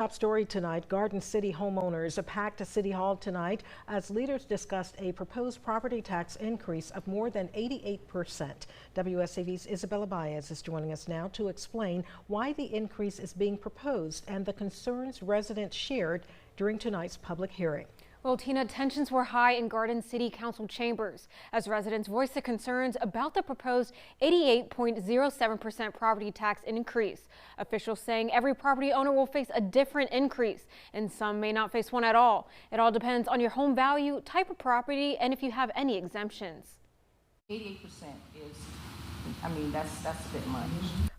top story tonight, Garden City homeowners packed City Hall tonight as leaders discussed a proposed property tax increase of more than 88%. WSAV's Isabella Baez is joining us now to explain why the increase is being proposed and the concerns residents shared during tonight's public hearing. Well, Tina, tensions were high in Garden City Council chambers as residents voiced their concerns about the proposed 88.07% property tax increase. Officials saying every property owner will face a different increase and some may not face one at all. It all depends on your home value, type of property, and if you have any exemptions. 88% is, that's a bit much.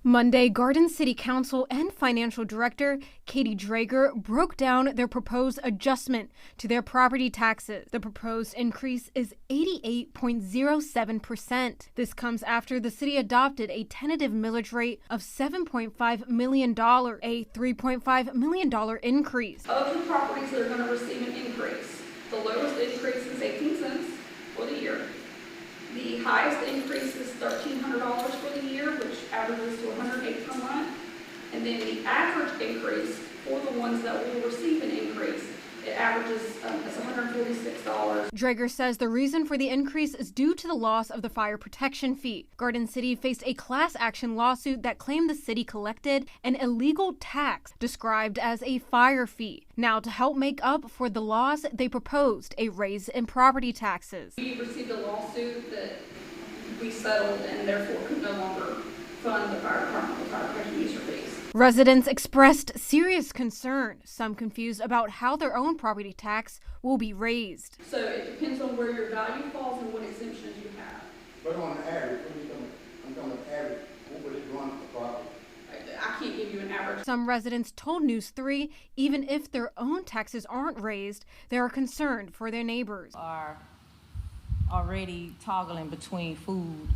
Monday, Garden City Council and Financial Director Katie Drager broke down their proposed adjustment to their property taxes. The proposed increase is 88.07%. This comes after the city adopted a tentative millage rate of $7.5 million, a $3.5 million increase. Of the properties that are going to receive an increase, the lowest increase is 18 cents for the year. The highest increase is $1,300 for the year, which averages to $108 per month. And then the average increase for the ones that will receive an increase, it averages is $146. Drager says the reason for the increase is due to the loss of the fire protection fee. Garden City faced a class action lawsuit that claimed the city collected an illegal tax described as a fire fee. Now, to help make up for the loss, they proposed a raise in property taxes. We received a lawsuit that we settled and therefore could no longer fund the fire department with fire protection user fees. Residents expressed serious concern, some confused about how their own property tax will be raised. So it depends on where your value falls and what exemptions you have. But on average, I'm going to average, what would it run for property? I can't give you an average. Some residents told News 3 even if their own taxes aren't raised, they are concerned for their neighbors. Are already toggling between food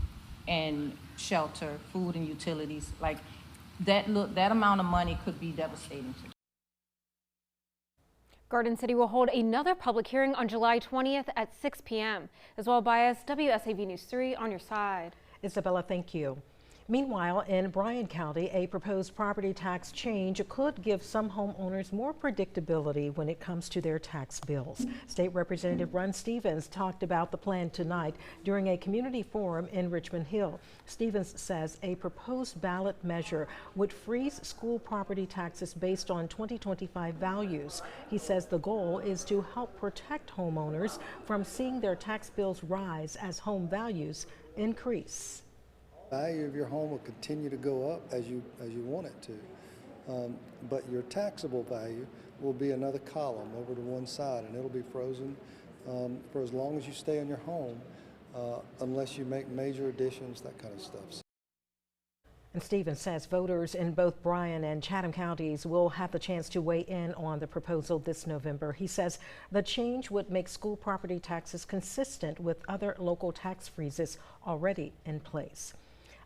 and shelter, food and utilities. Like that amount of money could be devastating to them. Garden City will hold another public hearing on July 20th at 6 p.m. As well, Bias, WSAV News 3 on your side. Isabella, thank you. Meanwhile, in Bryan County, a proposed property tax change could give some homeowners more predictability when it comes to their tax bills. State Representative Ron Stevens talked about the plan tonight during a community forum in Richmond Hill. Stevens says a proposed ballot measure would freeze school property taxes based on 2025 values. He says the goal is to help protect homeowners from seeing their tax bills rise as home values increase. Value of your home will continue to go up as you want it to, but your taxable value will be another column over to one side, and it'll be frozen for as long as you stay in your home, unless you make major additions, that kind of stuff. And Stevens says voters in both Bryan and Chatham counties will have the chance to weigh in on the proposal this November. He says the change would make school property taxes consistent with other local tax freezes already in place.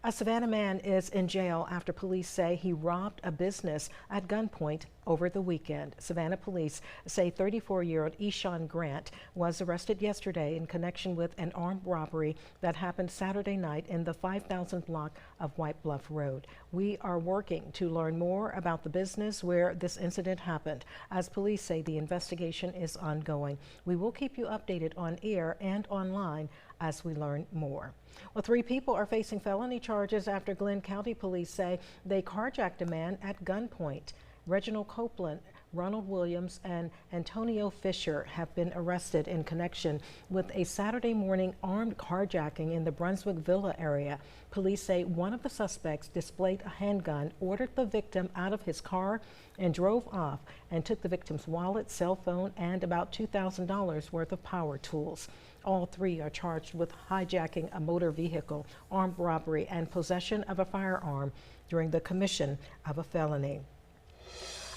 A Savannah man is in jail after police say he robbed a business at gunpoint over the weekend. Savannah police say 34-year-old Eshawn Grant was arrested yesterday in connection with an armed robbery that happened Saturday night in the 5000 block of White Bluff Road. We are working to learn more about the business where this incident happened, as police say the investigation is ongoing. We will keep you updated on air and online as we learn more. Well, 3 people are facing felony charges after Glenn County police say they carjacked a man at gunpoint. Reginald Copeland, Ronald Williams, and Antonio Fisher have been arrested in connection with a Saturday morning armed carjacking in the Brunswick Villa area. Police say one of the suspects displayed a handgun, ordered the victim out of his car, and drove off and took the victim's wallet, cell phone, and about $2,000 worth of power tools. All 3 are charged with hijacking a motor vehicle, armed robbery, and possession of a firearm during the commission of a felony.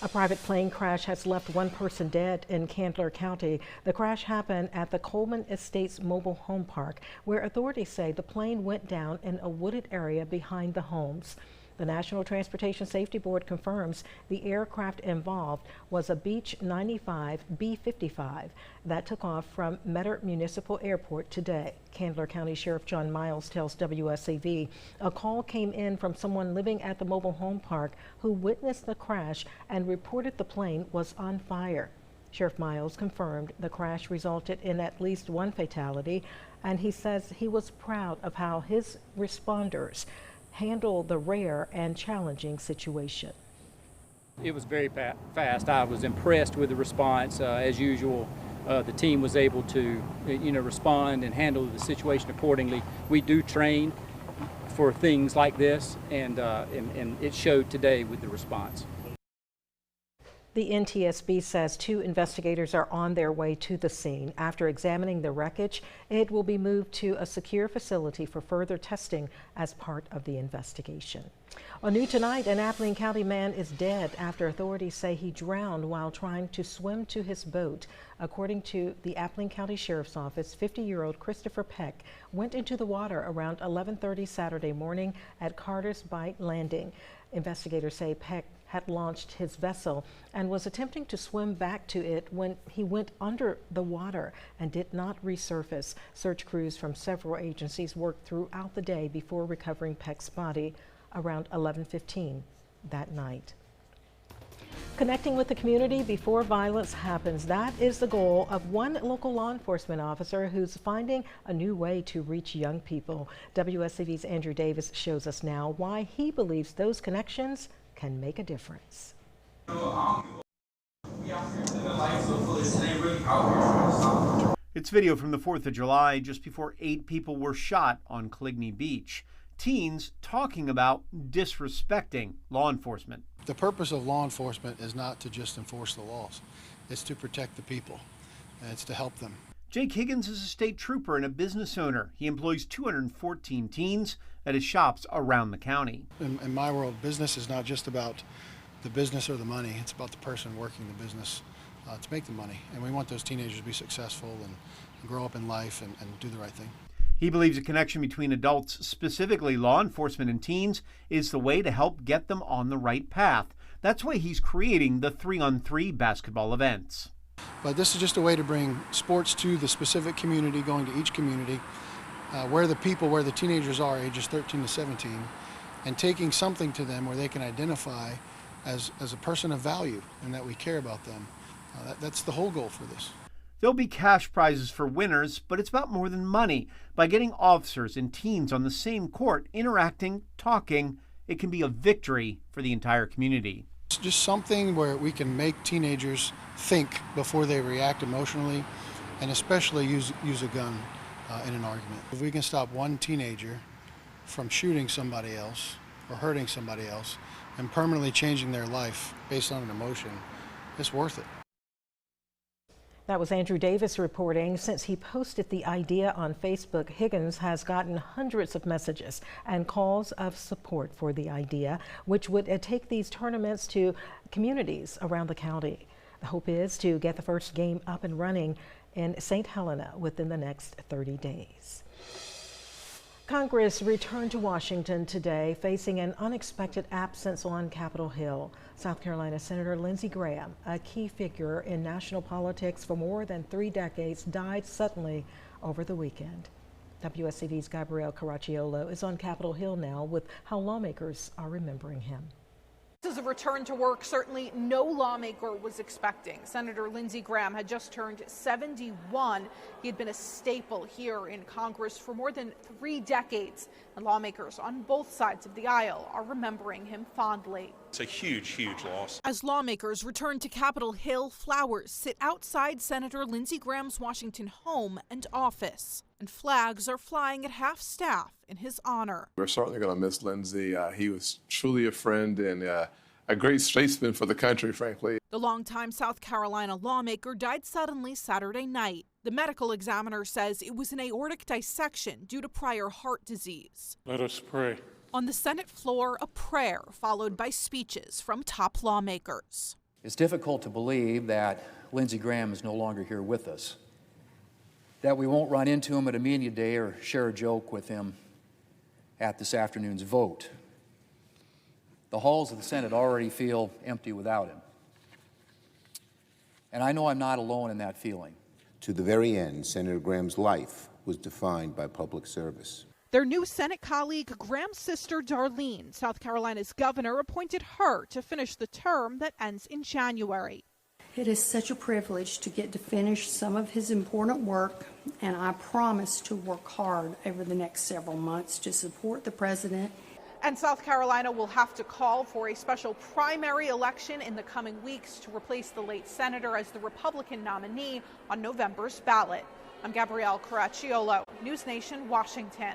A private plane crash has left 1 person dead in Candler County. The crash happened at the Coleman Estates Mobile Home Park, where authorities say the plane went down in a wooded area behind the homes. The National Transportation Safety Board confirms the aircraft involved was a Beech 95 B-55 that took off from Metter Municipal Airport today. Candler County Sheriff John Miles tells WSAV a call came in from someone living at the mobile home park who witnessed the crash and reported the plane was on fire. Sheriff Miles confirmed the crash resulted in at least one fatality, and he says he was proud of how his responders handled the rare and challenging situation. It was very fast. I was impressed with the response. As usual, the team was able to, respond and handle the situation accordingly. We do train for things like this, and it showed today with the response. The NTSB says 2 investigators are on their way to the scene. After examining the wreckage, it will be moved to a secure facility for further testing as part of the investigation. On New Tonight, an Abilene County man is dead after authorities say he drowned while trying to swim to his boat. According to the Abilene County Sheriff's Office, 50-year-old Christopher Peck went into the water around 11:30 Saturday morning at Carter's Bight Landing. Investigators say Peck had launched his vessel and was attempting to swim back to it when he went under the water and did not resurface. Search crews from several agencies worked throughout the day before recovering Peck's body around 11:15 that night. Connecting with the community before violence happens, that is the goal of one local law enforcement officer who's finding a new way to reach young people. WSAV's Andrew Davis shows us now why he believes those connections can make a difference. It's video from the 4th of July, just before 8 people were shot on Coligny Beach. Teens talking about disrespecting law enforcement. The purpose of law enforcement is not to just enforce the laws. It's to protect the people, and it's to help them. Jake Higgins is a state trooper and a business owner. He employs 214 teens at his shops around the county. In my world, business is not just about the business or the money. It's about the person working the business to make the money. And we want those teenagers to be successful and grow up in life and do the right thing. He believes a connection between adults, specifically law enforcement and teens, is the way to help get them on the right path. That's why he's creating the 3-on-3 basketball events. But this is just a way to bring sports to the specific community, going to each community, where the teenagers are, ages 13 to 17, and taking something to them where they can identify as a person of value and that we care about them. That's the whole goal for this. There'll be cash prizes for winners, but it's about more than money. By getting officers and teens on the same court, interacting, talking, it can be a victory for the entire community. It's just something where we can make teenagers think before they react emotionally, and especially use a gun in an argument. If we can stop one teenager from shooting somebody else or hurting somebody else and permanently changing their life based on an emotion, it's worth it. That was Andrew Davis reporting. Since he posted the idea on Facebook, Higgins has gotten hundreds of messages and calls of support for the idea, which would take these tournaments to communities around the county. The hope is to get the first game up and running in St. Helena within the next 30 days. Congress returned to Washington today, facing an unexpected absence on Capitol Hill. South Carolina Senator Lindsey Graham, a key figure in national politics for more than 3 decades, died suddenly over the weekend. WSAV's Gabrielle Caracciolo is on Capitol Hill now with how lawmakers are remembering him. This is a return to work certainly no lawmaker was expecting. Senator Lindsey Graham had just turned 71. He had been a staple here in Congress for more than 3 decades, and lawmakers on both sides of the aisle are remembering him fondly. It's a huge, huge loss. As lawmakers return to Capitol Hill, flowers sit outside Senator Lindsey Graham's Washington home and office, and flags are flying at half-staff in his honor. We're certainly going to miss Lindsey. He was truly a friend and a great statesman for the country, frankly. The longtime South Carolina lawmaker died suddenly Saturday night. The medical examiner says it was an aortic dissection due to prior heart disease. Let us pray. On the Senate floor, a prayer followed by speeches from top lawmakers. It's difficult to believe that Lindsey Graham is no longer here with us, that we won't run into him at a media day or share a joke with him at this afternoon's vote. The halls of the Senate already feel empty without him. And I know I'm not alone in that feeling. To the very end, Senator Graham's life was defined by public service. Their new Senate colleague, Graham's sister Darlene, South Carolina's governor, appointed her to finish the term that ends in January. It is such a privilege to get to finish some of his important work, and I promise to work hard over the next several months to support the president. And South Carolina will have to call for a special primary election in the coming weeks to replace the late senator as the Republican nominee on November's ballot. I'm Gabrielle Caracciolo, News Nation, Washington.